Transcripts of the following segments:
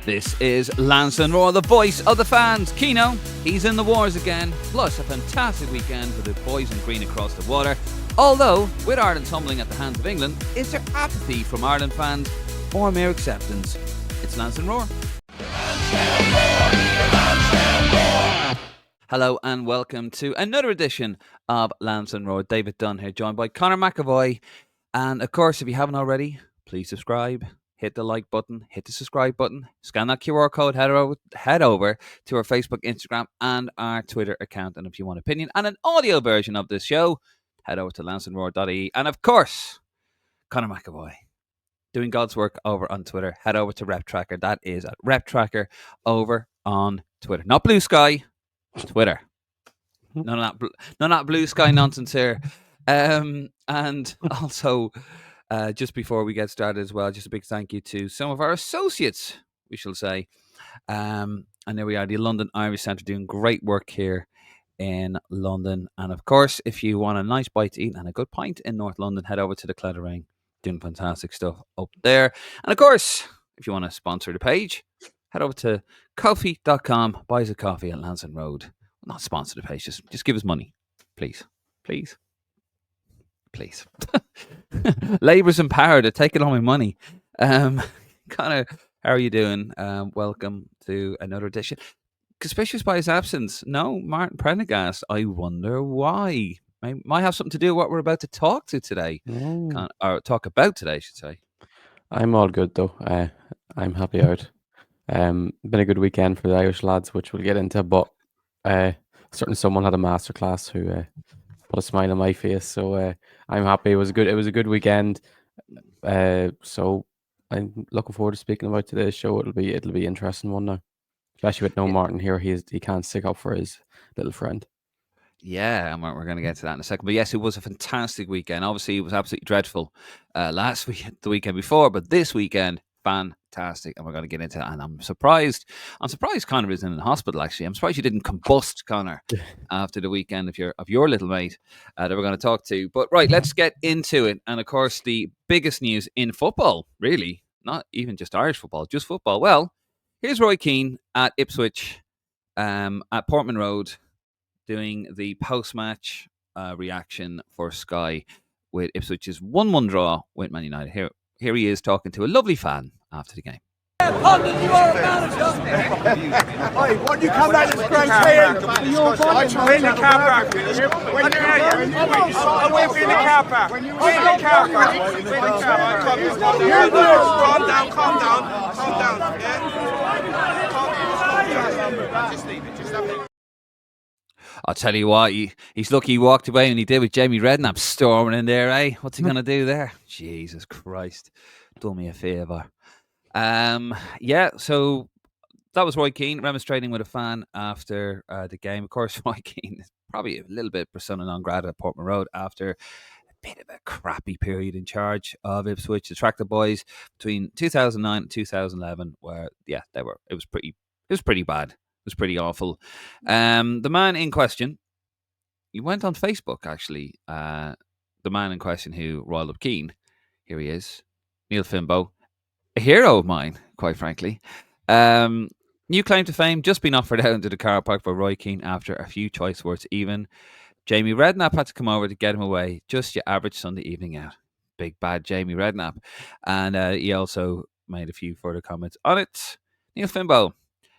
This is Lansdowne Roar, the voice of the fans. Keano, he's in the wars again. Plus a fantastic weekend for the boys in green across the water. Although, with Ireland tumbling at the hands of England, is there apathy from Ireland fans or mere acceptance? It's Lansdowne Roar. Hello and welcome to another edition of Lansdowne Roar. David Dunn here, joined by Conor McAvoy. And of course, if you haven't already, please subscribe. Hit the like button, hit the subscribe button, scan that QR code, head over to our Facebook, Instagram, and our Twitter account. And if you want an opinion and an audio version of this show, head over to lansdowneroar.ie. And of course, Conor McAvoy, doing God's work over on Twitter. Head over to RepTracker. That is at RepTracker over on Twitter. Not Blue Sky, Twitter. None of that Blue Sky nonsense here. And also... just before we get started as well, just a big thank you to some of our associates, we shall say. And there we are, the London Irish Centre, doing great work here in London. And of course, if you want a nice bite to eat and a good pint in North London, head over to the Cleddaraine, doing fantastic stuff up there. And of course, if you want to sponsor the page, head over to Ko-fi.com, buy us a coffee at Lansdowne Road. Not sponsor the page, just give us money, please. Labour's in power. They're taking all my money. Conor, how are you doing? Welcome to another edition. Conspicuous by his absence. No, Martin Prendergast. I wonder why. Might have something to do with what we're about to talk to today. Or talk about today, I should say. I'm all good though. I'm happy out. Been a good weekend for the Irish lads, which we'll get into. But certainly someone had a masterclass who put a smile on my face, so I'm happy. It was a good weekend. So I'm looking forward to speaking about today's show. It'll be an interesting one now, especially with no Martin here. He can't stick up for his little friend. Yeah, and we're going to get to that in a second. But yes, it was a fantastic weekend. Obviously, it was absolutely dreadful last week, the weekend before, but this weekend, fantastic. And we're going to get into that. And I'm surprised Conor is in the hospital, actually. I'm surprised you didn't combust, Conor, after the weekend of your little mate that we're going to talk to. But right, let's get into it. And of course, the biggest news in football, really, not even just Irish football, just football. Well, here's Roy Keane at Ipswich at Portman Road, doing the post-match reaction for Sky with Ipswich's 1-1 draw with Man United. Here he is talking to a lovely fan after the game. Pundit, you are a manager. Oi, when you come out of this ground here, you're in the car park. I won't be in the car park. When you in the car park. Calm down. Yeah? Just leave it. Just have it. I'll tell you what, he's lucky he walked away when he did with Jamie Redknapp storming in there, eh? What's he going to do there? Jesus Christ. Do me a favour. So that was Roy Keane remonstrating with a fan after the game. Of course, Roy Keane is probably a little bit persona non grata at Portman Road after a bit of a crappy period in charge of Ipswich. The Tractor Boys between 2009 and 2011 where, it was pretty bad. It was pretty awful. The man in question, he went on Facebook, actually. The man in question who roiled up Keane, here he is, Neil Fimbo, a hero of mine, quite frankly. New claim to fame, just been offered out into the car park by Roy Keane after a few choice words even. Jamie Redknapp had to come over to get him away. Just your average Sunday evening out. Big bad Jamie Redknapp. And he also made a few further comments on it. Neil Fimbo.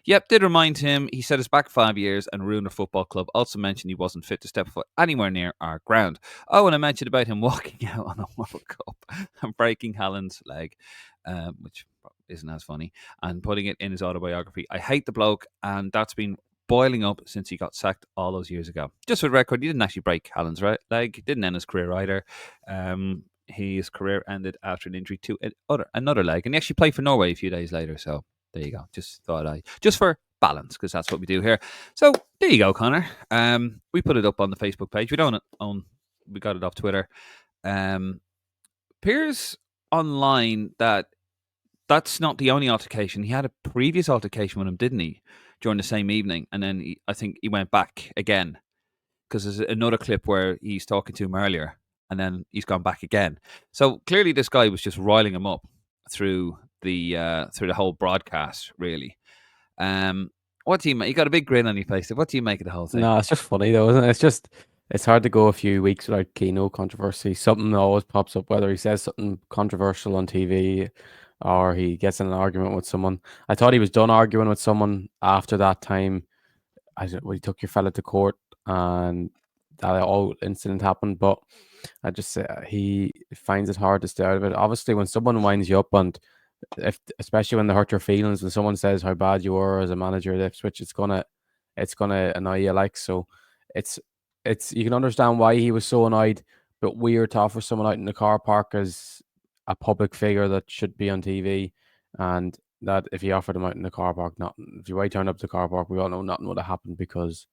Yep, did remind him he set us back 5 years and ruined a football club. Also mentioned he wasn't fit to step foot anywhere near our ground. Oh, and I mentioned about him walking out on a World Cup and breaking Haaland's leg, which isn't as funny, and putting it in his autobiography. I hate the bloke, and that's been boiling up since he got sacked all those years ago. Just for the record, he didn't actually break Haaland's leg. Didn't end his career either. His career ended after an injury to another leg, and he actually played for Norway a few days later, so... there you go. Just for balance, because that's what we do here. So there you go, Conor. We put it up on the Facebook page. We got it off Twitter. Appears online that's not the only altercation. He had a previous altercation with him, didn't he? During the same evening, and then I think he went back again because there's another clip where he's talking to him earlier, and then he's gone back again. So clearly, this guy was just riling him up through the whole broadcast. Really, what do you make? You got a big grin on your face. What do you make of the whole thing? No, it's just funny though, isn't it? It's hard to go a few weeks without Keano controversy. Something always pops up, whether he says something controversial on TV or he gets in an argument with someone. I thought he was done arguing with someone after that time. When he took your fella to court and that whole incident happened, but I just say he finds it hard to stay out of it. Obviously, when someone winds you up, and especially when they hurt your feelings, when someone says how bad you were as a manager at Ipswich, it's gonna annoy you. Like, so, it's you can understand why he was so annoyed, but weird to offer someone out in the car park as a public figure that should be on TV, and that if you offered him out in the car park, if you turned up to the car park, we all know nothing would have happened because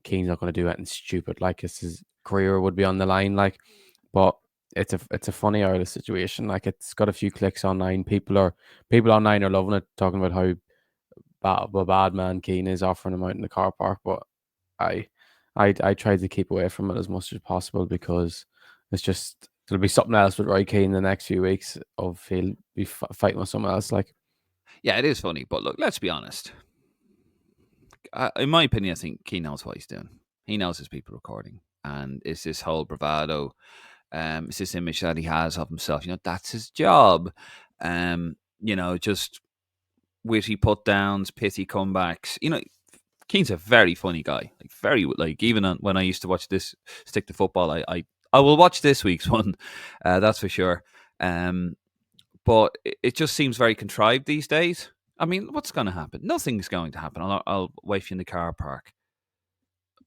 Keane's not going to do anything stupid. Like, his career would be on the line. Like, but it's a funny out of the situation. Like, it's got a few clicks online. People online are loving it, talking about how bad man Keane is, offering him out in the car park. But I tried to keep away from it as much as possible because it's just there'll be something else with Roy Keane in the next few weeks of he'll be fighting with someone else. Like, yeah, it is funny, but look, let's be honest. In my opinion, I think Keane knows what he's doing. He knows there's people recording, and it's this whole bravado. It's this image that he has of himself. That's his job. Just witty put downs, pithy comebacks. Keane's a very funny guy. Even when I used to watch this Stick to Football, I will watch this week's one. That's for sure. But it just seems very contrived these days. I mean, what's going to happen? Nothing's going to happen. I'll wait for you in the car park.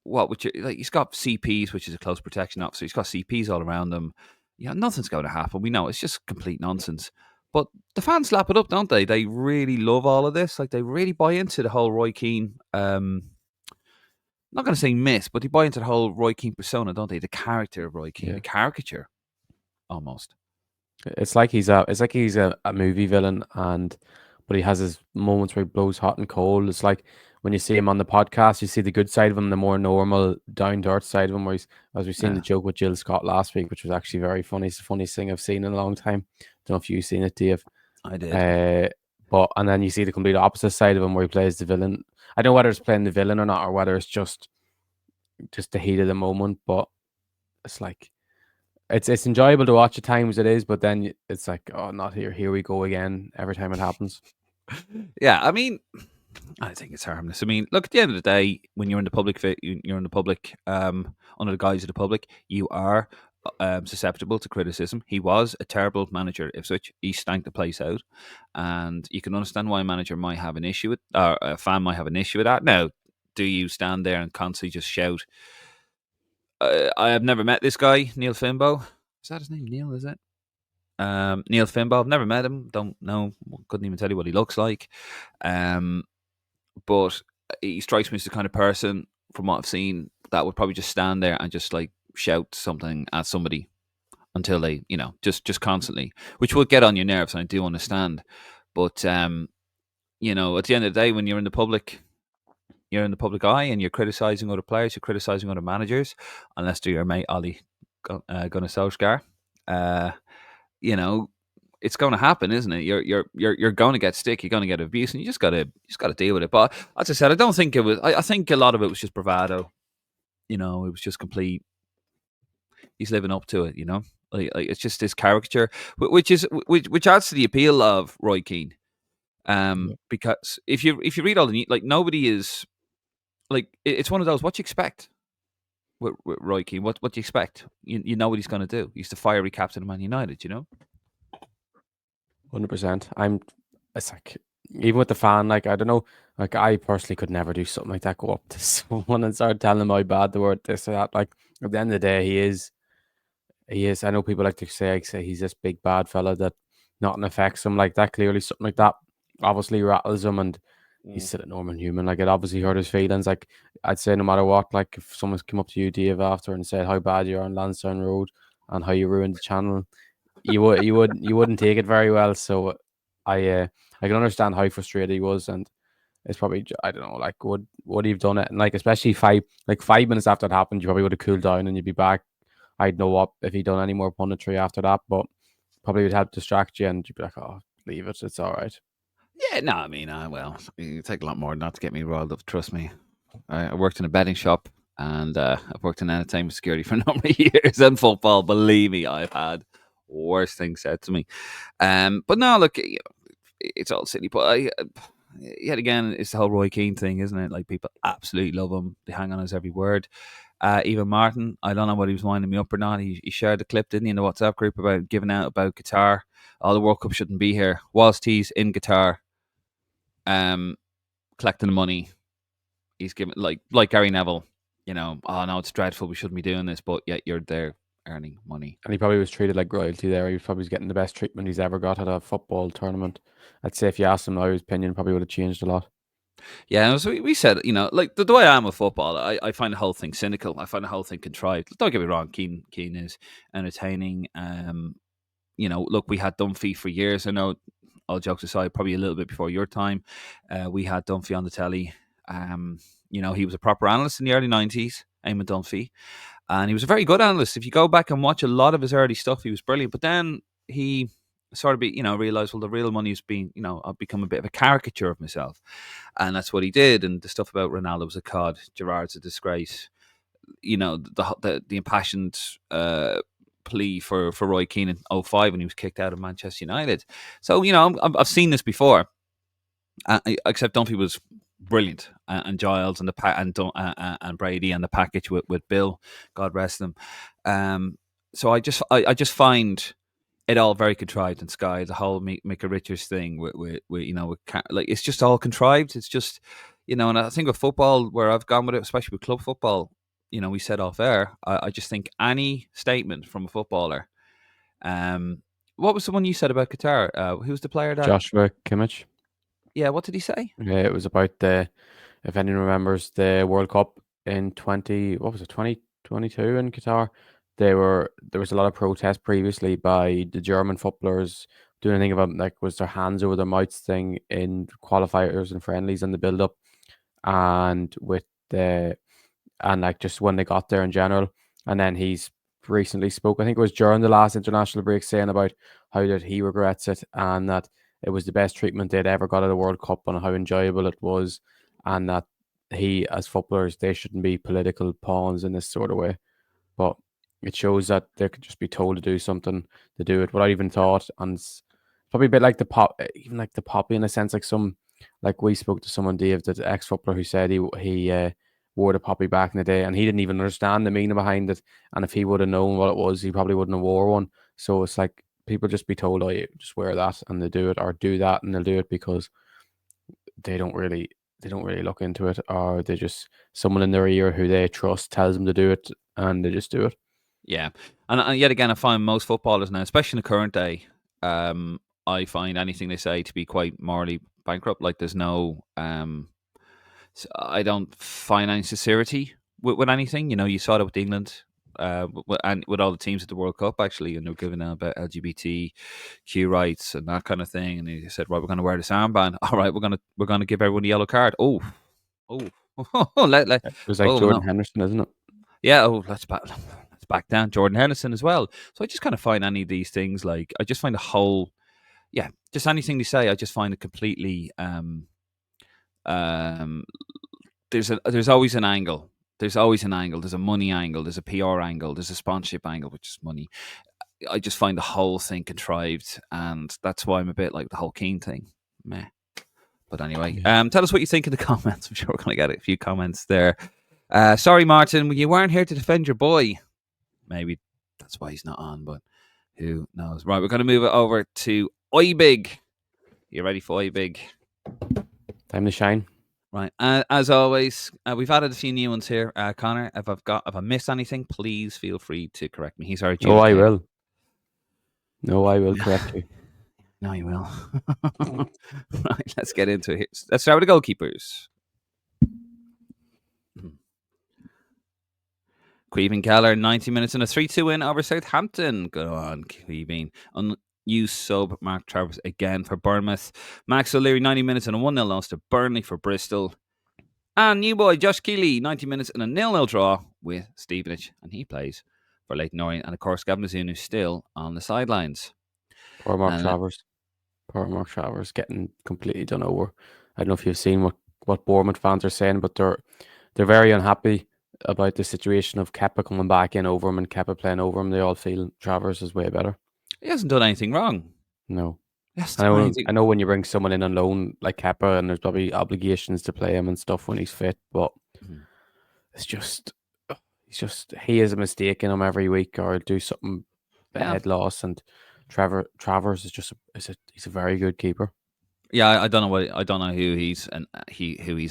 What would you like? He's got CPs, which is a close protection officer. He's got CPs all around him. Nothing's going to happen. We know it's just complete nonsense. But the fans lap it up, don't they? They really love all of this. Like, they really buy into the whole Roy Keane. I'm not going to say myth, but they buy into the whole Roy Keane persona, don't they? The character of Roy Keane, the caricature, almost. It's like he's a movie villain, but he has his moments where he blows hot and cold. It's like when you see him on the podcast, you see the good side of him, the more normal, down to earth side of him. Where as we've seen the joke with Jill Scott last week, which was actually very funny. It's the funniest thing I've seen in a long time. Don't know if you've seen it, Dave. I did. And then you see the complete opposite side of him where he plays the villain. I don't know whether it's playing the villain or not, or whether it's just the heat of the moment. But it's like it's enjoyable to watch at times. It is, but then it's like, oh, not here. Here we go again. Every time it happens. Yeah, I mean, I think it's harmless. I mean, look, at the end of the day, when you're in the public, under the guise of the public, you are susceptible to criticism. He was a terrible manager at Ipswich. He stank the place out, and you can understand why a manager might have an issue with, or a fan might have an issue with that. Now, do you stand there and constantly just shout? I have never met this guy, Neil Fimbo. Is that his name? Neil, is it? Neil Fimbo. I've never met him. Don't know. Couldn't even tell you what he looks like. But he strikes me as the kind of person, from what I've seen, that would probably just stand there and just like shout something at somebody until they, just constantly, which will get on your nerves. And I do understand. But, at the end of the day, when you're in the public eye and you're criticising other players, you're criticising other managers, unless they're your mate Ollie Gunnar Solskjaer, it's going to happen, isn't it? You're going to get stick, you're going to get abuse, and you just got to deal with it. But as I said, I don't think it was. I think a lot of it was just bravado. It was just complete. He's living up to it, Like it's just this caricature, which adds to the appeal of Roy Keane. Because if you read all the nobody is like it's one of those. What you expect with Roy Keane? What do you expect? You know what he's going to do. He's the fiery captain of Man United. 100%. It's like, even with the fan, like, I don't know, like, I personally could never do something like that. Go up to someone and start telling them how bad they were at this or that. Like, at the end of the day, he is. I know people like to say he's this big bad fella that nothing affects him. Like, that clearly something like that obviously rattles him, and he's still a normal human. Like, it obviously hurt his feelings. Like, I'd say no matter what, like, if someone's come up to you, Dave, after and said how bad you are on Lansdowne Road and how you ruined the channel, you wouldn't take it very well. So I can understand how frustrated he was, and it's probably, I don't know, like, would he have done it? And like, especially 5 minutes after it happened, you probably would have cooled down and you'd be back. I'd know what if he'd done any more punditry after that, but probably would help distract you, and you'd be like, oh, leave it. It's all right. Yeah, no, I mean, well, it take a lot more not to get me riled up. Trust me. I worked in a betting shop, and I've worked in entertainment security for a number of years. And football, believe me, I've had worse things said to me. But no, look, it's all silly. But yet again, it's the whole Roy Keane thing, isn't it? Like, people absolutely love him. They hang on his every word. Even Martin, I don't know what he was winding me up or not. He shared a clip, didn't he, in the WhatsApp group about giving out about Qatar. The World Cup shouldn't be here. Whilst he's in Qatar, collecting the money, he's giving like Gary Neville. Oh no, it's dreadful. We shouldn't be doing this, but yet you're there earning money. And he probably was treated like royalty there. He was probably getting the best treatment he's ever got at a football tournament. I'd say if you asked him now, his opinion probably would have changed a lot. Yeah, so we said, like the way I am with football, I find the whole thing cynical. I find the whole thing contrived. Don't get me wrong, Keane is entertaining. Look, we had Dunphy for years. I know, all jokes aside, probably a little bit before your time, we had Dunphy on the telly. He was a proper analyst in the early 90s, Eamon Dunphy. And he was a very good analyst. If you go back and watch a lot of his early stuff, he was brilliant. But then he sort of realized, well, the real money is being, I've become a bit of a caricature of myself. And that's what he did. And the stuff about Ronaldo was a cod, Gerrard's a disgrace. The impassioned plea for Roy Keane in 2005 when he was kicked out of Manchester United. So, I've seen this before. Except Dunphy was brilliant, and Giles and and Brady and the package with Bill, God rest them. So I just find it all very contrived. And Sky, the whole Micah Richards thing, with it's just all contrived. It's just and I think with football, where I've gone with it, especially with club football, we said off air. I just think any statement from a footballer. What was the one you said about Qatar? Who's the player that? Joshua Kimmich. Yeah, what did he say? Yeah, it was about if anyone remembers the World Cup in 2022 in Qatar. There was a lot of protest previously by the German footballers doing a thing about was their hands over their mouths thing in qualifiers and friendlies in the build up, and just when they got there in general. And then he's recently spoke, I think it was during the last international break, saying about how that he regrets it and that it was the best treatment they'd ever got at a World Cup and how enjoyable it was, and that he, as footballers, they shouldn't be political pawns in this sort of way. But it shows that they could just be told to do something to do it without even thought. And it's probably a bit like even like the poppy in a sense. Like we spoke to someone, Dave, that ex-footballer, who said he wore the poppy back in the day and he didn't even understand the meaning behind it. And if he would have known what it was, he probably wouldn't have wore one. So it's like people just be told, oh, you just wear that, and they do it, or do that and they'll do it because they don't really look into it, or they just, someone in their ear who they trust tells them to do it and they just do it. Yeah, and yet again, I find most footballers now, especially in the current day, I find anything they say to be quite morally bankrupt. Like, there's no, I don't find any sincerity with anything. You saw that with England, and with all the teams at the World Cup, actually, and they're giving out about LGBTQ rights and that kind of thing. And they said, right, we're going to wear this armband. All right, we're going to give everyone a yellow card. Oh, it was like Jordan Henderson, isn't it? Yeah. Oh, let's back down. Jordan Henderson as well. So I just kind of find any of these things, like, I just find the whole, just anything they say, I just find it completely. There's always an angle. There's always an angle. There's a money angle. There's a PR angle. There's a sponsorship angle, which is money. I just find the whole thing contrived, and that's why I'm a bit like the whole Keane thing. Meh. But anyway, tell us what you think in the comments. I'm sure we're going to get a few comments there. Sorry, Martin, you weren't here to defend your boy. Maybe that's why he's not on, but who knows? Right, we're going to move it over to Oibig. You ready for Oibig? Time to shine. Right, as always, we've added a few new ones here. Conor, if I missed anything, please feel free to correct me. He's our Oh, I will. No, I will correct you. No, you will. Right, let's get into it. Let's start with the goalkeepers. Caoimhín Keller, 90 minutes and a 3-2 win over Southampton. Go on, Caoimhín. Unused sub Mark Travers again for Bournemouth. Max O'Leary, 90 minutes and a 1-0 loss to Burnley for Bristol. And new boy Josh Keeley, 90 minutes and a 0-0 draw with Stevenage. And he plays for Leyton Orient. And of course, Gavin Mazzoon is still on the sidelines. Or Mark Travers. Poor Mark Travers getting completely done over. I don't know if you've seen what Bournemouth fans are saying, but they're very unhappy about the situation of Kepa coming back in over him and Kepa playing over him. They all feel Travers is way better. He hasn't done anything wrong. No. He hasn't done anything. I know when you bring someone in on loan like Kepa and there's probably obligations to play him and stuff when he's fit, but it's just he is a mistake in him every week or do something head loss, and Travers is just he's a very good keeper. Yeah, I don't know who he's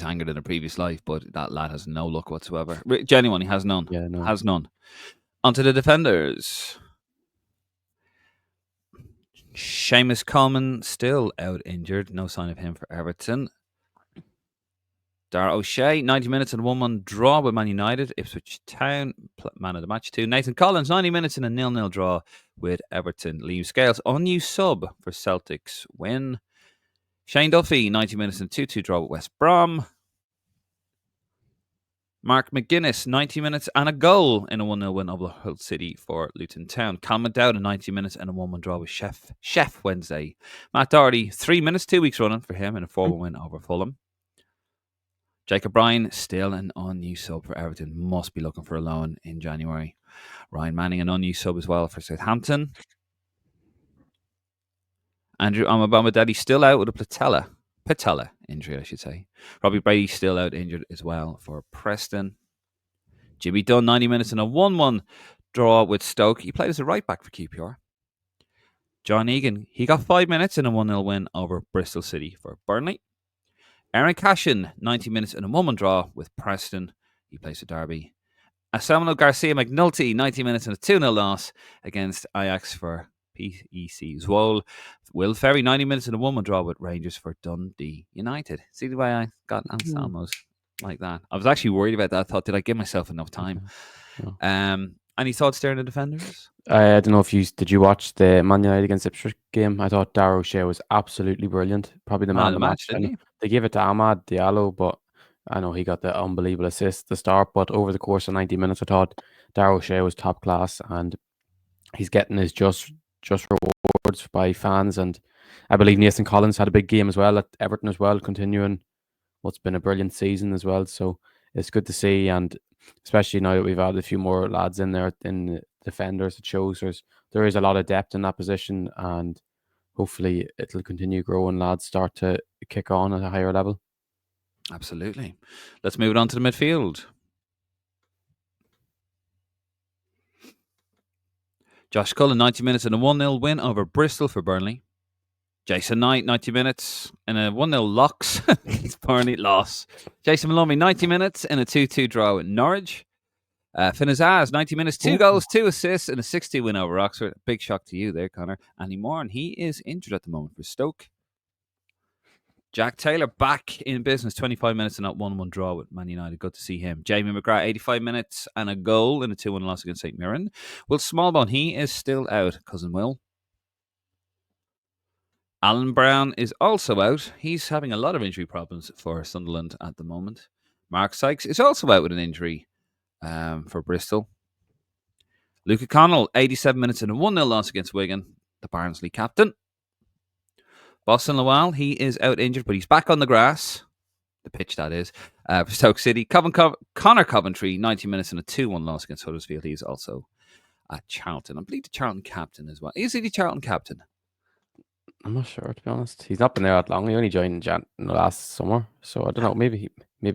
angered in a previous life, but that lad has no luck whatsoever. Genuinely has none. Yeah, no. Has none. Onto the defenders. Seamus Coleman still out injured. No sign of him for Everton. Dara O'Shea, 90 minutes and a 1-1 draw with Man United. Ipswich Town, man of the match too. Nathan Collins, 90 minutes and a 0-0 draw with Everton. Liam Scales, unused sub for Celtic's win. Shane Duffy, 90 minutes and 2-2 draw with West Brom. Mark McGuinness, 90 minutes and a goal in a 1-0 win over Hull City for Luton Town. Cal McDowd, 90 minutes and a 1-1 draw with Chef Wednesday. Matt Doherty, 3 minutes, 2 weeks running for him in a 4-1 win over Fulham. Jacob Bryan, still an unused sub for Everton. Must be looking for a loan in January. Ryan Manning, an unused sub as well for Southampton. Andrew Amabamidadi still out with a patella injury, I should say. Robbie Brady still out injured as well for Preston. Jimmy Dunn, 90 minutes and a 1-1 draw with Stoke. He played as a right back for QPR. John Egan, he got 5 minutes in a 1-0 win over Bristol City for Burnley. Aaron Cashin, 90 minutes and a 1-1 draw with Preston. He plays for Derby. Samuel Garcia McNulty, 90 minutes and a 2-0 loss against Ajax for PEC Zwolle. Will Ferry, 90 minutes and a 1-1 draw with Rangers for Dundee United. See the way I got Anselmo's like that? I was actually worried about that. I thought, did I give myself enough time? No. Any thoughts there on the defenders? I don't know if did you watch the Man United against Ipswich game? I thought Dara O'Shea was absolutely brilliant. Probably the man of the match. Didn't he? They gave it to Amad Diallo, but I know he got the unbelievable assist at the start. But over the course of 90 minutes, I thought Dara O'Shea was top class, and he's getting his just rewards by fans. And I believe Nathan Collins had a big game as well at Everton as well, continuing what's been a brilliant season as well. So it's good to see, and especially now that we've added a few more lads in there in the defenders, it shows there is a lot of depth in that position, and hopefully it'll continue growing. Lads start to kick on at a higher level. Absolutely. Let's move it on to the midfield. Josh Cullen, 90 minutes and a 1-0 win over Bristol for Burnley. Jason Knight, 90 minutes in a 1-0 locks. Burnley loss. Jason Maloney, 90 minutes in a 2-2 draw with Norwich. Finn Azaz, 90 minutes, 2 goals, 2 assists, and a 6-2 win over Oxford. Big shock to you there, Conor. Andy Moran, he is injured at the moment for Stoke. Jack Taylor back in business, 25 minutes and a 1-1 draw with Man United. Good to see him. Jamie McGrath, 85 minutes and a goal in a 2-1 loss against St Mirren. Will Smallbone, he is still out. Cousin Will. Alan Brown is also out. He's having a lot of injury problems for Sunderland at the moment. Mark Sykes is also out with an injury for Bristol. Luke Connell, 87 minutes and a 1-0 loss against Wigan, the Barnsley captain. Boston Lawal, he is out injured, but he's back on the grass. The pitch, that is. For Stoke City. Conor Coventry, 90 minutes and a 2-1 loss against Huddersfield. He's also at Charlton. I believe the Charlton captain as well. Is he the Charlton captain? I'm not sure, to be honest. He's not been there that long. He only joined last summer. So I don't know. Maybe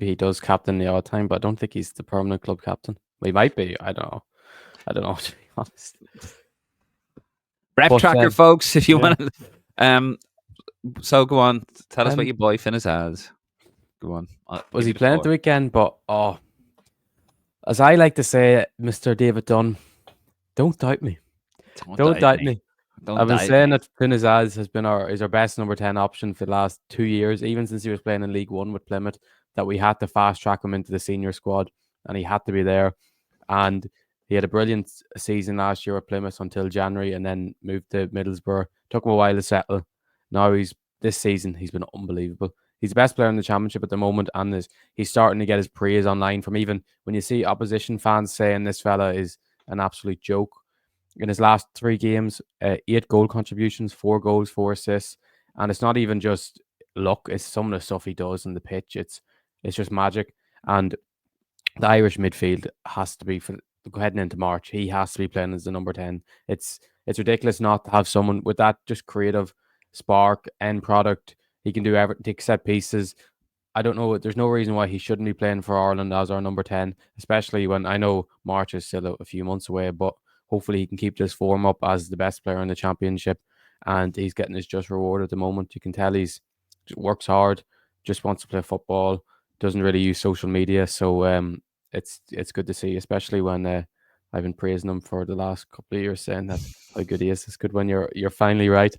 he does captain the odd time, but I don't think he's the permanent club captain. Well, he might be. I don't know, to be honest. Rep tracker, folks, if you want to. So go on. Tell us what your boy Finn has. Go on. Was he playing at the weekend? But, as I like to say, Mr. David Dunn, don't doubt me. Don't doubt me. I've been saying that Finn Azaz is our best number 10 option for the last 2 years, even since he was playing in League One with Plymouth, that we had to fast track him into the senior squad, and he had to be there. And he had a brilliant season last year at Plymouth until January, and then moved to Middlesbrough. Took him a while to settle. Now this season he's been unbelievable. He's the best player in the championship at the moment, and he's starting to get his praise online from even when you see opposition fans saying this fella is an absolute joke. In his last 3 games, 8 goal contributions, 4 goals, 4 assists. And it's not even just luck; it's some of the stuff he does on the pitch. It's just magic. And the Irish midfield has to be for heading into March. He has to be playing as the number 10. It's ridiculous not to have someone with that just creative spark, end product. He can do everything, take set pieces. I don't know. There's no reason why he shouldn't be playing for Ireland as our number 10, especially when I know March is still a few months away, but hopefully he can keep this form up as the best player in the championship, and he's getting his just reward at the moment. You can tell he's works hard, just wants to play football, doesn't really use social media. So it's good to see, especially when I've been praising him for the last couple of years, saying that how good he is. It's good when you're finally right.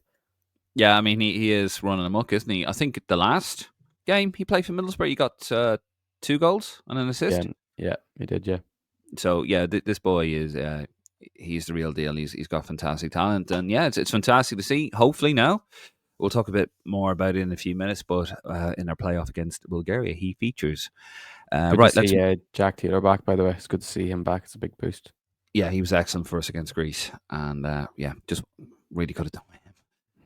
Yeah, I mean, he is running amok, isn't he? I think the last game he played for Middlesbrough, he got 2 goals and an assist. Yeah, he did, yeah. So, yeah, this boy is he's the real deal. He's got fantastic talent. And, yeah, it's fantastic to see. Hopefully now, we'll talk a bit more about it in a few minutes, but in our playoff against Bulgaria, he features. Good to see Jack Taylor back, by the way. It's good to see him back. It's a big boost. Yeah, he was excellent for us against Greece. And, yeah, just really could have done with him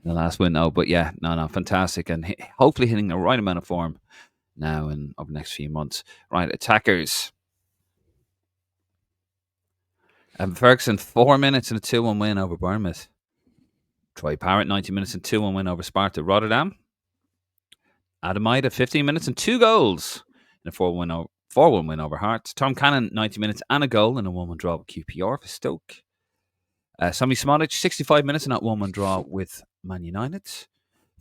in the last win, though. But, yeah, no, fantastic. And hopefully hitting the right amount of form now and over the next few months. Right, attackers. Ferguson, 4 minutes and a 2-1 win over Bournemouth. Troy Parrott, 90 minutes and 2-1 win over Sparta Rotterdam. Adam Ida, 15 minutes and 2 goals in a 4-1 win over Hearts. Tom Cannon, 90 minutes and a goal in a 1-1 draw with QPR for Stoke. Sami Smotic, 65 minutes and a 1-1 draw with Man United.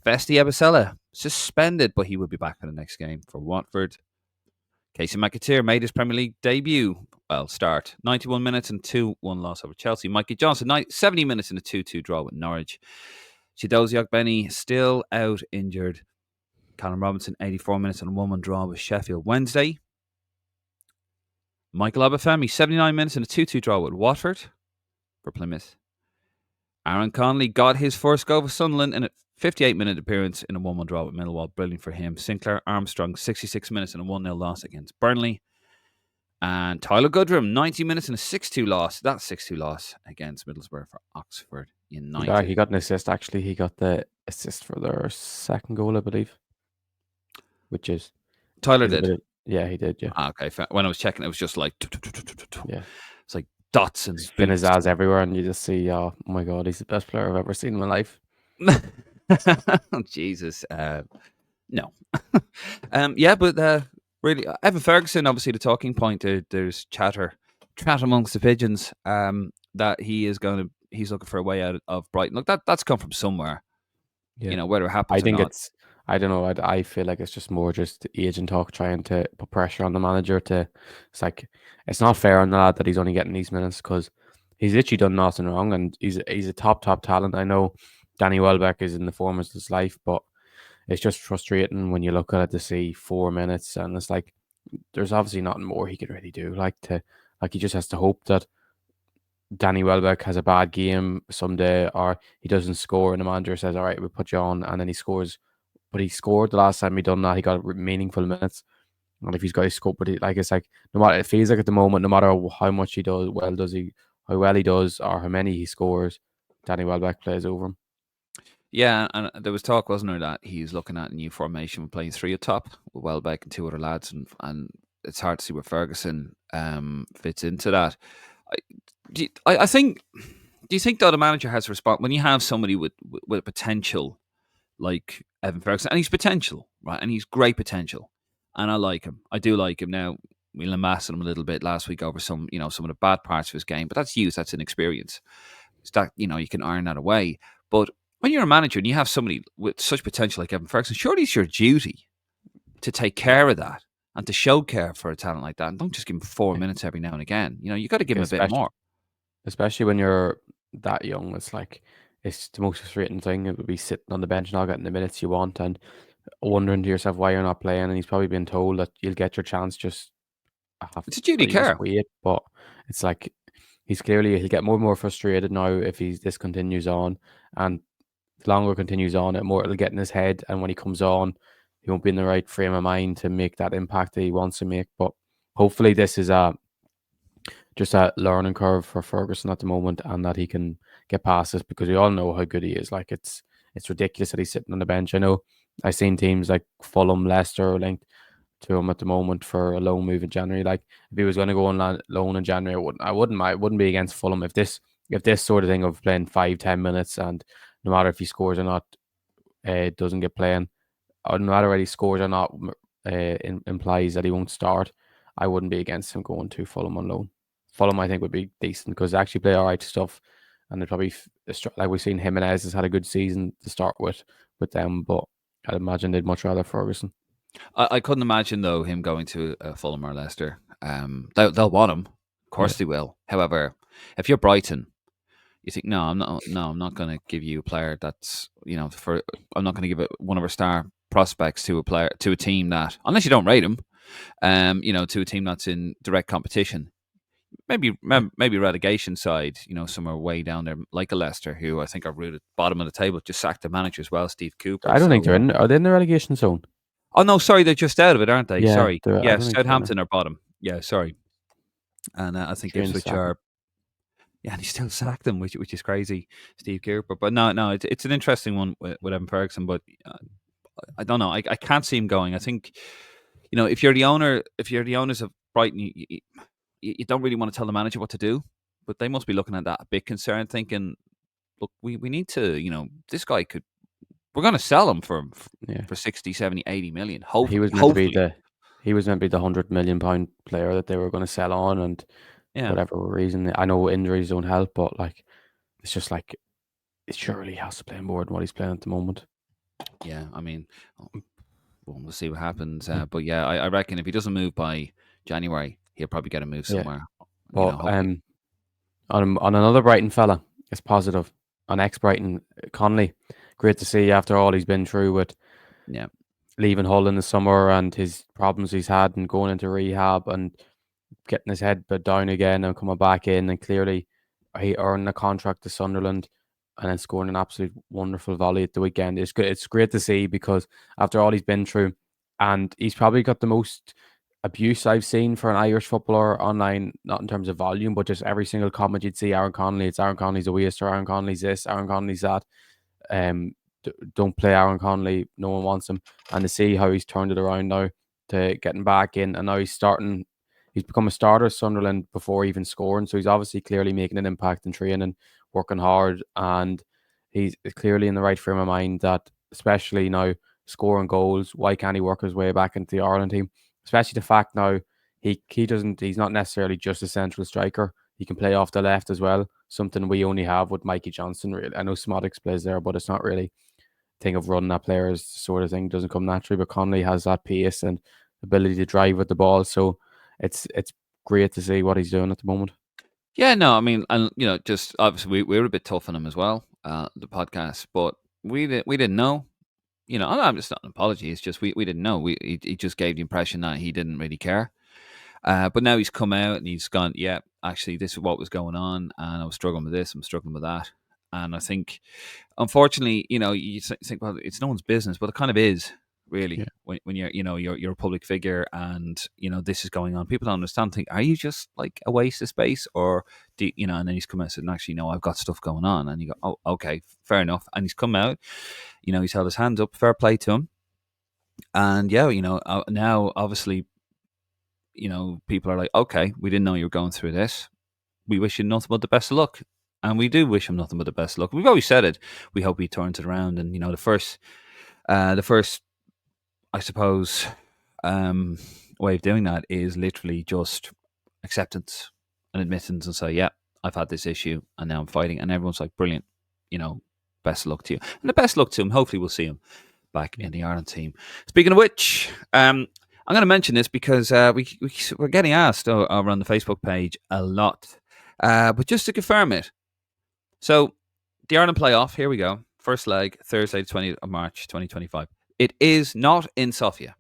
Vesti Abasela, suspended, but he will be back for the next game for Watford. Casey McAteer made his Premier League debut. Start. 91 minutes and 2-1 loss over Chelsea. Mikey Johnson, 70 minutes and a 2-2 draw with Norwich. Chidozie Ogbeni still out injured. Callum Robinson, 84 minutes and a 1-1 draw with Sheffield Wednesday. Michael Obafemi, 79 minutes and a 2-2 draw with Watford for Plymouth. Aaron Connolly got his first goal for Sunderland in a 58-minute appearance in a 1-1 draw with Millwall. Brilliant for him. Sinclair Armstrong, 66 minutes and a 1-0 loss against Burnley. And Tyler Goodrum, 90 minutes and a 6-2 loss. That 6-2 loss against Middlesbrough for Oxford United. Yeah, he got an assist, actually. He got the assist for their second goal, I believe. Which is... Tyler did? Yeah, he did, yeah. Okay, when I was checking, it was just like... Yeah. It's like dots and... Spin his ass everywhere, and you just see, oh my God, he's the best player I've ever seen in my life. Jesus. No. Yeah, but... really, Evan Ferguson, obviously the talking point. There's chatter amongst the pigeons that he's looking for a way out of Brighton. Look, that's come from somewhere. Yeah. You know, whether it happens. I think or not. I don't know. I feel like it's just more just agent talk, trying to put pressure on the manager. It's like it's not fair on the lad that he's only getting these minutes because he's literally done nothing wrong, and he's a top talent. I know Danny Welbeck is in the form of his life, but it's just frustrating when you look at it to see 4 minutes, and it's like there's obviously nothing more he could really do. He just has to hope that Danny Welbeck has a bad game someday, or he doesn't score, and the manager says, "All right, we'll put you on," and then he scores. But he scored the last time he done that. He got meaningful minutes, and if he's got his scope, but it's like no matter it feels like at the moment, no matter how much he does, how well he does, or how many he scores, Danny Welbeck plays over him. Yeah, and there was talk, wasn't there, that he's looking at a new formation, playing 3 at top with Welbeck and 2 other lads, and it's hard to see where Ferguson fits into that. I think. Do you think that a manager has to respond when you have somebody with potential like Evan Ferguson, and he's potential, right? And he's great potential, and I like him. I do like him. Now we lambasted him a little bit last week over some of the bad parts of his game, but that's youth, that's an experience. It's that you can iron that away, but when you're a manager and you have somebody with such potential like Evan Ferguson, surely it's your duty to take care of that and to show care for a talent like that. And don't just give him 4 minutes every now and again. You got to give him a bit more. Especially when you're that young, it's the most frustrating thing. It would be sitting on the bench not getting the minutes you want and wondering to yourself why you're not playing. And he's probably been told that you'll get your chance. It's a duty care. Wait, but it's like he'll get more and more frustrated now if this continues on, and the longer it continues on, the more it'll get in his head. And when he comes on, he won't be in the right frame of mind to make that impact that he wants to make. But hopefully, this is just a learning curve for Ferguson at the moment, and that he can get past this, because we all know how good he is. it's ridiculous that he's sitting on the bench. I know I've seen teams like Fulham, Leicester linked to him at the moment for a loan move in January. Like if he was going to go on loan in January, I wouldn't be against Fulham if this sort of thing of playing 5-10 minutes and no matter if he scores or not, doesn't get playing, or no matter whether he scores or not, implies that he won't start. I wouldn't be against him going to Fulham on loan. Fulham, I think, would be decent because they actually play all right stuff, and they probably like we've seen Jimenez has had a good season to start with them, but I'd imagine they'd much rather Ferguson. I couldn't imagine though him going to Fulham or Leicester. They'll want him, of course they will. However, if you're Brighton, you think no, I'm not going to give you a player that's I'm not going to give it one of our star prospects to a team that, unless you don't rate him, to a team that's in direct competition. Maybe relegation side, somewhere way down there, like a Leicester, who I think are rooted bottom of the table, just sacked the manager as well, Steve Cooper. I don't think they're in. Are they in the relegation zone? Oh no, sorry, they're just out of it, aren't they? Yeah, sorry, yeah, Southampton are bottom. Yeah, sorry, and I think Strange Ipswich sacking. are. Yeah, and he still sacked them, which is crazy, Steve Cooper. But no, it's an interesting one with Evan Ferguson. But I don't know. I can't see him going. I think, if you're the owners of Brighton, you don't really want to tell the manager what to do. But they must be looking at that a bit concerned, thinking, look, we need to, we're going to sell him for 60, 70, 80 million. Hopefully. He was meant to be the £100 million player that they were going to sell on, and whatever reason, I know injuries don't help, but like it's just like it surely has to play more than what he's playing at the moment. Yeah, I mean, we'll see what happens. But yeah, I reckon if he doesn't move by January, he'll probably get a move somewhere. But on another Brighton fella, it's positive. On ex-Brighton, Connolly, great to see after all he's been through with leaving Hull in the summer and his problems he's had and going into rehab and getting his head down again and coming back in, and clearly he earned a contract to Sunderland and then scoring an absolute wonderful volley at the weekend. It's good. It's great to see because after all he's been through, and he's probably got the most abuse I've seen for an Irish footballer online, not in terms of volume, but just every single comment you'd see Aaron Connolly. It's Aaron Connolly's a waster, Aaron Connolly's this, Aaron Connolly's that. Don't play Aaron Connolly. No one wants him. And to see how he's turned it around now to getting back in, and now he's become a starter at Sunderland before even scoring. So he's obviously clearly making an impact in training, working hard, and he's clearly in the right frame of mind that, especially now, scoring goals, why can't he work his way back into the Ireland team? Especially the fact now he's not necessarily just a central striker. He can play off the left as well, something we only have with Mikey Johnson. Really, I know Smodics plays there, but it's not really a thing of running at players sort of thing. Doesn't come naturally, but Connolly has that pace and ability to drive with the ball. So it's great to see what he's doing at the moment. Yeah, no, I mean, and just obviously we were a bit tough on him as well, the podcast, but we didn't know. I'm just not an apology. It's just we didn't know. He just gave the impression that he didn't really care. But now he's come out and he's gone, yeah, actually, this is what was going on, and I was struggling with this, I'm struggling with that. And I think, unfortunately, you think, well, it's no one's business, but it kind of is, really, when you're a public figure and, this is going on. People don't understand, think, are you just like a waste of space? Or, and then he's come out and said, actually, no, I've got stuff going on. And you go, oh, okay, fair enough. And he's come out, he's held his hands up, fair play to him. And now, obviously, people are like, okay, we didn't know you were going through this. We wish you nothing but the best of luck. And we do wish him nothing but the best of luck. We've always said it. We hope he turns it around. And, the first, I suppose, way of doing that is literally just acceptance and admittance and say, yeah, I've had this issue and now I'm fighting. And everyone's like, brilliant, best of luck to you. And the best of luck to him. Hopefully we'll see him back in the Ireland team. Speaking of which, I'm going to mention this because we're getting asked over on the Facebook page a lot. But just to confirm it. So, the Ireland playoff, here we go. First leg, Thursday, the 20th of March, 2025. It is not in Sofia.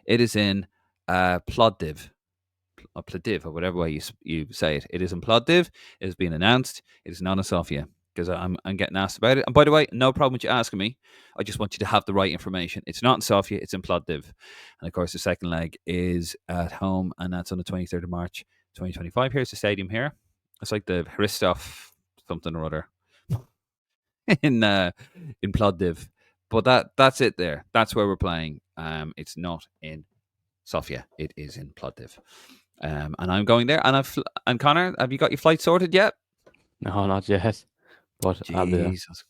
It is in Plovdiv. Or Plovdiv, or whatever way you say it. It is in Plovdiv. It has been announced. It is not in Sofia. Because I'm getting asked about it. And by the way, no problem with you asking me. I just want you to have the right information. It's not in Sofia, it's in Plovdiv. And of course, the second leg is at home, and that's on the 23rd of March, 2025. Here's the stadium here. It's like the Hristov something or other. in Plovdiv. But that's it there. That's where we're playing. It's not in Sofia. It is in Plovdiv. And I'm going there. And Connor, have you got your flight sorted yet? No, not yet. But I'll be there. Jesus.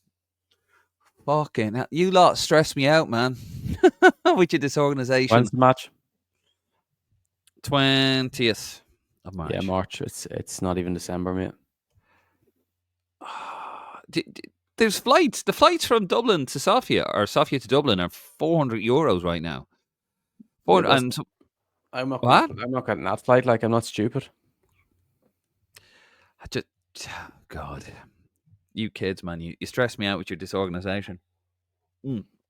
Fucking hell. You lot stress me out, man. With your disorganization. When's the match? 20th of March. Yeah, March. It's not even December, mate. There's flights. The flights from Dublin to Sofia or Sofia to Dublin are €400 right now. And so, I'm not. what? I'm not getting that flight. Like, I'm not stupid. God, you kids, man, you stress me out with your disorganization.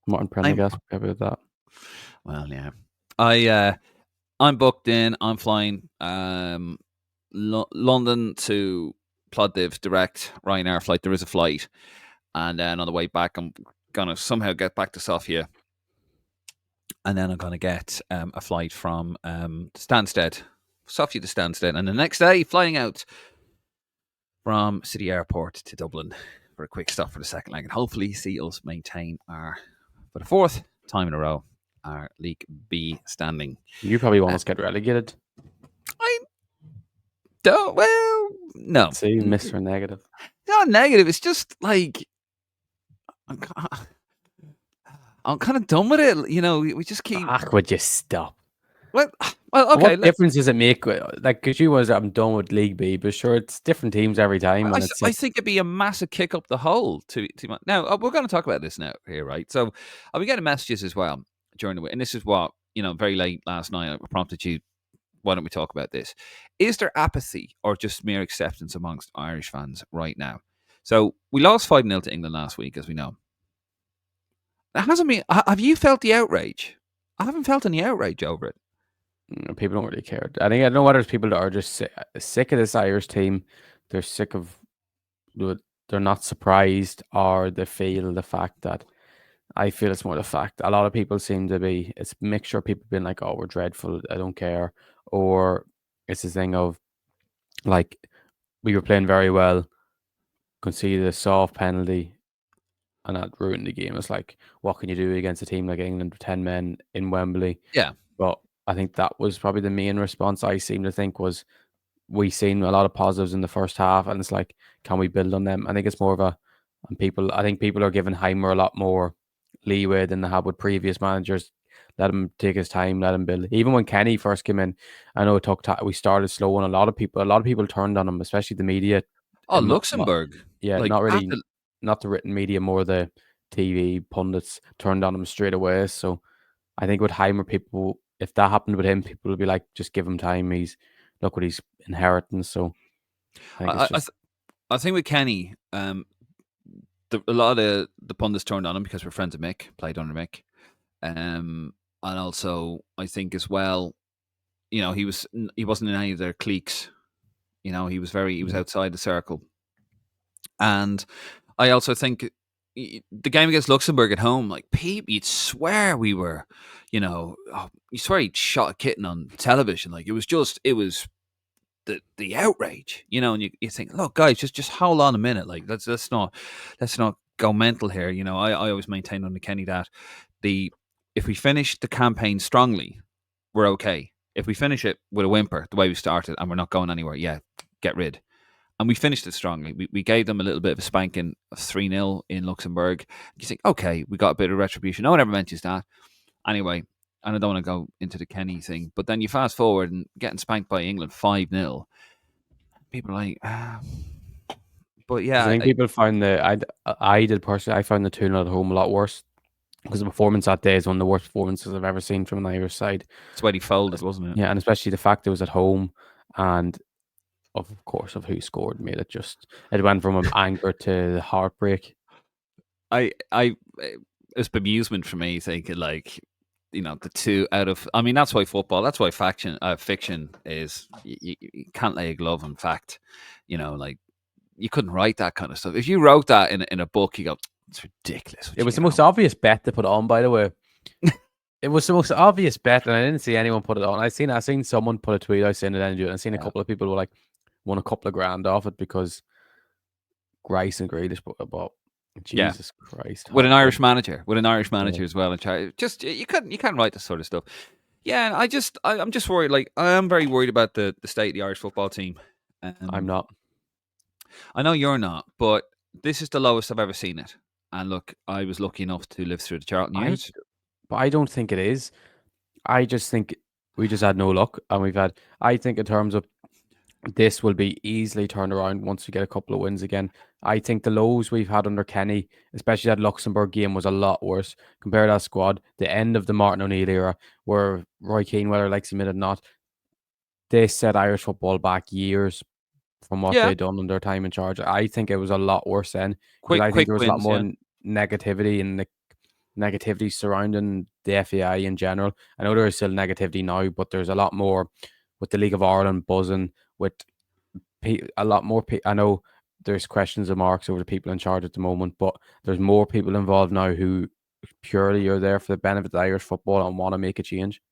Martin Prendergast, happy with that. Well, yeah, I'm booked in. I'm flying London to Plovdiv direct Ryanair flight. There is a flight, and then on the way back, I'm gonna somehow get back to Sofia, and then I'm gonna get a flight from Stansted, Sofia to Stansted, and the next day flying out from City Airport to Dublin for a quick stop for the second leg, and hopefully see us maintain for the fourth time in a row, our League B standing. You probably want us to get relegated. I don't. Well, no. See, Mr. Negative. Not negative. It's just like I'm kind of done with it. You know, we just keep. Would you stop? Well, okay. What difference does it make? Like, because you was, I'm done with League B, but sure, it's different teams every time. I think it'd be a massive kick up the hole to now. We're going to talk about this now here, right? So I'll be getting messages as well during the week, and this is what very late last night I prompted you. Why don't we talk about this? Is there apathy or just mere acceptance amongst Irish fans right now? So we lost 5-0 to England last week, as we know. That hasn't been. Have you felt the outrage? I haven't felt any outrage over it. People don't really care. I don't know whether it's people that are just sick of this Irish team. They're sick of. They're not surprised, or they feel the fact that. I feel it's more the fact. A lot of people seem to be. It's a mixture of people being like, "Oh, we're dreadful. I don't care," or it's a thing of, like, we were playing very well, conceded a soft penalty, and that ruined the game. It's like, what can you do against a team like England with 10 men in Wembley? Yeah. But I think that was probably the main response I seem to think was we seen a lot of positives in the first half, and it's like, can we build on them? I think it's more of I think people are giving Heimer a lot more leeway than they have with previous managers. Let him take his time, let him build. Even when Kenny first came in, I know it took we started slow, and a lot of people turned on him, especially the media. Oh, Luxembourg. Not really, not the written media, more the TV pundits turned on him straight away. So I think with Heimer, people, if that happened with him, people would be like, just give him time. Look what he's inheriting. So I think with Kenny, a lot of the pundits turned on him because we're friends of Mick, played under Mick. And also, I think as well, he wasn't in any of their cliques. He was outside the circle. And I also think the game against Luxembourg at home, like, you'd swear we were, you swear he'd shot a kitten on television. Like, it was the outrage, and you think, look, guys, just hold on a minute. Like, let's not go mental here. I always maintain under Kenny that if we finish the campaign strongly, we're okay. If we finish it with a whimper, the way we started, and we're not going anywhere, yeah, get rid. And we finished it strongly. We gave them a little bit of a spanking of 3-0 in Luxembourg. You think, okay, we got a bit of retribution. No one ever mentions that. Anyway, and I don't want to go into the Kenny thing, but then you fast forward and getting spanked by England 5-0. People are like, but yeah. I think people find I did personally, I found the 2-0 at home a lot worse, because the performance that day is one of the worst performances I've ever seen from an Irish side. It's when he folded, wasn't it? Yeah, and especially the fact it was at home, and of course of who scored made it went from anger to heartbreak. It's bemusement for me thinking, like, the two out of, I mean, that's why fiction is, you can't lay a glove on fact. Like, you couldn't write that kind of stuff. If you wrote that in a book, you go, it's ridiculous. It was the most obvious bet to put on, by the way. It was the most obvious bet, and I didn't see anyone put it on. I seen someone put a tweet. I seen it and do it. I seen a couple of people were like, won a couple of grand off it because Grice and Grealish, but Jesus Christ. with an Hot Irish tub. manager, Yeah. as well in charge. Just you can't write this sort of stuff. Yeah, and I'm just worried. Like I am very worried about the state of the Irish football team. I'm Um, not. I know you're not, but this is the lowest I've ever seen it. And look, I was lucky enough to live through the Charlton I years. but I don't think it is. I just think we just had no luck, and we've had. I think in terms of this will be easily turned around once we get a couple of wins again. I think the lows we've had under Kenny, especially that Luxembourg game, was a lot worse compared to that squad. The end of the Martin O'Neill era, where Roy Keane, whether likes to admit it or not, they set Irish football back years from what Yeah, they'd done in their time in charge. I think it was a lot worse then because I think quick there was a lot wins. more Yeah. negativity and the negativity surrounding the FAI in general. I know there is still negativity now, but there's a lot more with the League of Ireland buzzing with a lot more. I know there's questions and marks over the people in charge at the moment, but there's more people involved now who purely are there for the benefit of Irish football and want to make a change.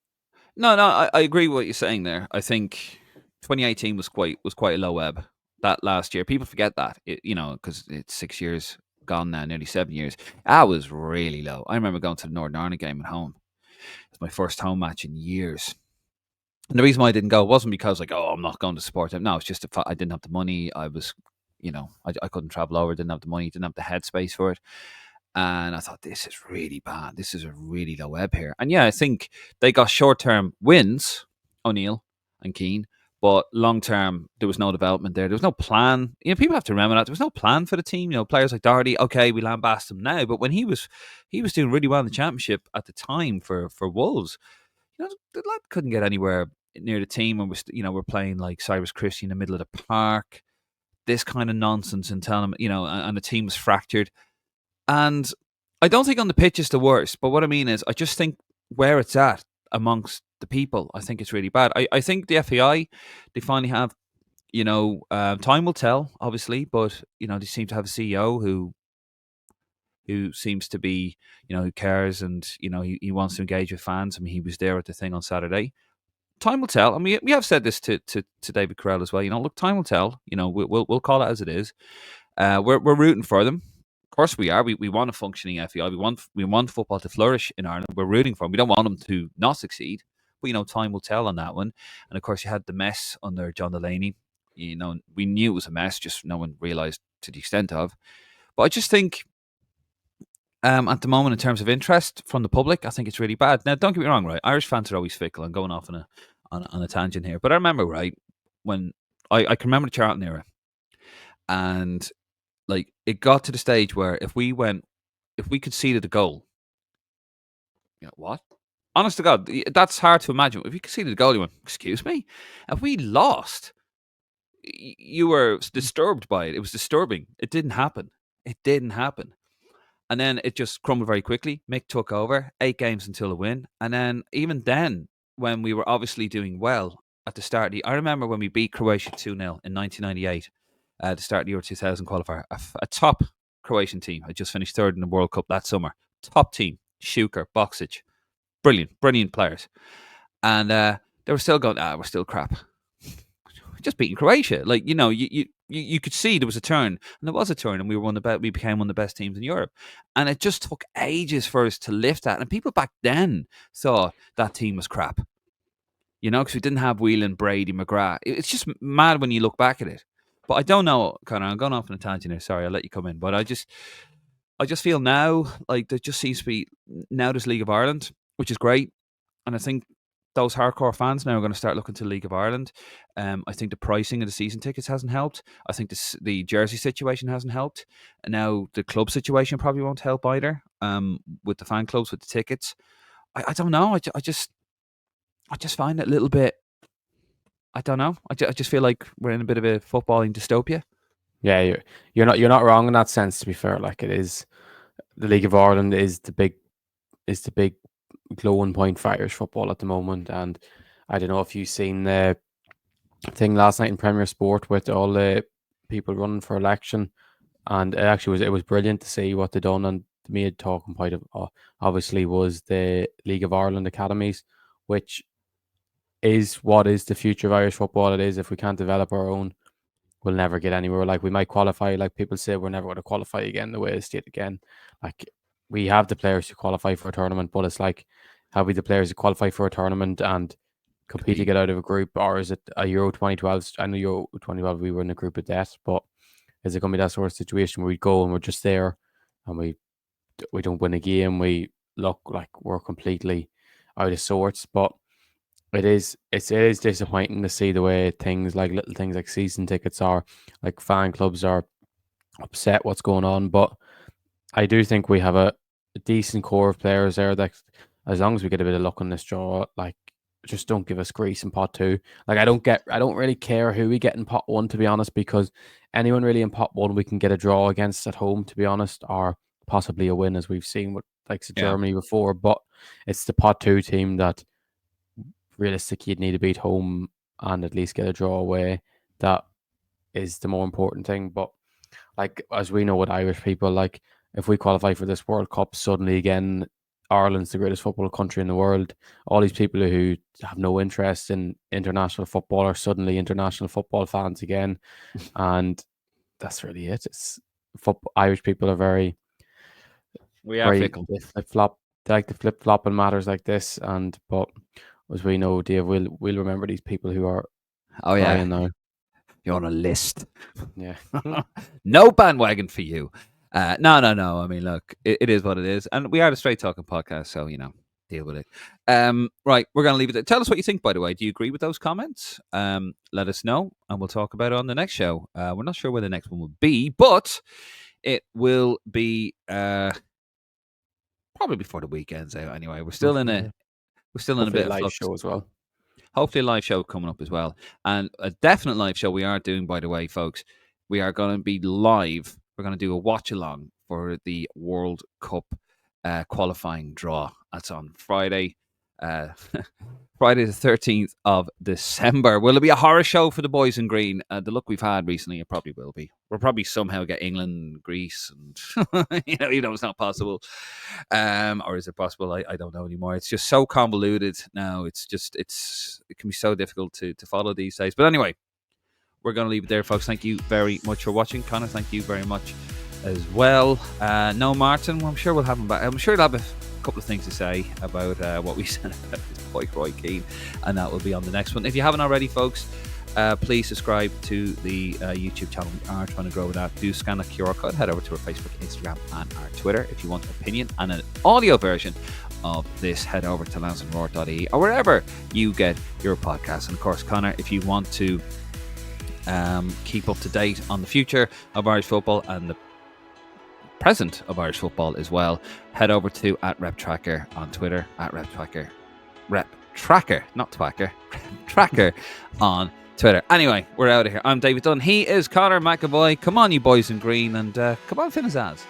No, I agree with what you're saying there. I think 2018 was quite a low ebb that last year. People forget that, because it's 6 years gone now, nearly 7 years. That was really low. I remember going to the Northern Ireland game at home. It's my first home match in years. And the reason why I didn't go wasn't because I'm not going to support them. No, it's just I didn't have the money. I was, I couldn't travel over. Didn't have the money. Didn't have the headspace for it. And I thought, this is really bad. This is a really low ebb here. And yeah, I think they got short term wins, O'Neill and Keane, but long term, there was no development there. There was no plan. People have to remember that there was no plan for the team. Players like Doherty, okay, we lambast him now, but when he was doing really well in the championship at the time for Wolves, the lad couldn't get anywhere near the team, and we're playing like Cyrus Christie in the middle of the park. This kind of nonsense, and telling him, and the team was fractured. And I don't think on the pitch is the worst, but what I mean is I just think where it's at amongst the people, I think it's really bad. I think the FAI, they finally have, time will tell, obviously, but, they seem to have a CEO who seems to be, who cares and, he wants to engage with fans. I mean, he was there at the thing on Saturday. Time will tell. I mean, we have said this to David Carell as well. Look, time will tell. We'll call it as it is. We're rooting for them. Of course we are. We want a functioning FEI. We want football to flourish in Ireland. We're rooting for them. We don't want them to not succeed. But time will tell on that one. And of course you had the mess under John Delaney. We knew it was a mess, just no one realised to the extent of. But I just think at the moment, in terms of interest from the public, I think it's really bad. Now, don't get me wrong, right? Irish fans are always fickle. I'm going off on a tangent here, but I remember, right, when I can remember the Charlton era, and like it got to the stage where if we conceded a goal, what? Honest to God, that's hard to imagine. If you conceded a goal, you went, "Excuse me." If we lost, you were disturbed by it. It was disturbing. It didn't happen. It didn't happen. And then it just crumbled very quickly. Mick took over, 8 games until a win. And then, even then, when we were obviously doing well at the start, I remember when we beat Croatia 2-0 in 1998, at the start of the Euro 2000 qualifier, a top Croatian team had just finished third in the World Cup that summer. Top team, Šuker, Boksic, brilliant players. And they were still going, we're still crap. Just beating Croatia. Like, you could see there was a turn, and there was a turn, and we became one of the best teams in Europe. And it just took ages for us to lift that. And people back then thought that team was crap, because we didn't have Whelan, Brady, McGrath. It's just mad when you look back at it. But I don't know, Conor. I'm going off on a tangent here. Sorry, I'll let you come in. But I just feel now like there just seems to be now this League of Ireland, which is great, and I think those hardcore fans now are going to start looking to the League of Ireland. I think the pricing of the season tickets hasn't helped. I think the jersey situation hasn't helped. And now the club situation probably won't help either. With the fan clubs, with the tickets, I don't know. I just find it a little bit. I don't know. I just feel like we're in a bit of a footballing dystopia. Yeah, you're not wrong in that sense. To be fair, like it is, the League of Ireland is the big glowing point for Irish football at the moment. And I don't know if you've seen the thing last night in Premier Sport with all the people running for election, and it was brilliant to see what they done. And the main talking point of obviously was the League of Ireland academies, which is what is the future of Irish football. It is, if we can't develop our own we'll never get anywhere. Like we might qualify, like people say we're never going to qualify again the way it's did again. Like we have the players to qualify for a tournament, but it's like, have we the players to qualify for a tournament and compete to get out of a group, or is it a Euro 2012? I know Euro 2012 we were in a group of death, but is it going to be that sort of situation where we go and we're just there and we don't win a game, we look like we're completely out of sorts? But it is disappointing to see the way little things like season tickets are, like fan clubs are upset what's going on. But I do think we have a decent core of players there that, as long as we get a bit of luck on this draw, like just don't give us grease in pot 2. Like I don't really care who we get in pot 1, to be honest, because anyone really in pot 1 we can get a draw against at home, to be honest, or possibly a win, as we've seen with Germany before. But it's the pot 2 team that realistically you'd need to beat home and at least get a draw away. That is the more important thing. But like, as we know with Irish people, like if we qualify for this World Cup, suddenly again Ireland's the greatest football country in the world. All these people who have no interest in international football are suddenly international football fans again. And that's really it. It's Irish people are very fickle. Flip-flop. They like to flip-flop in matters like this. But as we know, Dave, we'll remember these people who are crying now. You're on a list. Yeah. No bandwagon for you. No. I mean, look, it is what it is. And we are the Straight Talking podcast, so, deal with it. Right, we're going to leave it there. Tell us what you think, by the way. Do you agree with those comments? Let us know, and we'll talk about it on the next show. We're not sure where the next one will be, but it will be probably before the weekend's out anyway. We're still in a bit of live flux. show as well. Hopefully a live show coming up as well. And a definite live show we are doing, by the way, folks. We are going to be live. We're going to do a watch-along for the World Cup qualifying draw. That's on Friday. Friday the 13th of December. Will it be a horror show for the boys in green? The look we've had recently, it probably will be. We'll probably somehow get England, Greece, and it's not possible. Or is it possible? I don't know anymore. It's just so convoluted now. It can be so difficult to follow these days. But anyway, we're going to leave it there, folks. Thank you very much for watching. Conor, thank you very much as well. No, Martin, well, I'm sure we'll have him back. I'm sure he'll have a couple of things to say about what we said about his boy Roy Keane, and that will be on the next one. If you haven't already, folks, please subscribe to the YouTube channel. We are trying to grow that. Do scan the QR code. Head over to our Facebook, Instagram, and our Twitter. If you want an opinion and an audio version of this, head over to lansdowneroar.ie or wherever you get your podcasts. And of course, Conor, if you want to keep up to date on the future of Irish football and the present of Irish football as well, head over to @RepTracker on Twitter, @RepTracker, not Twacker, Tracker on Twitter. Anyway, we're out of here. I'm David Dunn. He is Conor McAvoy. Come on, you boys in green, and come on, Azaz.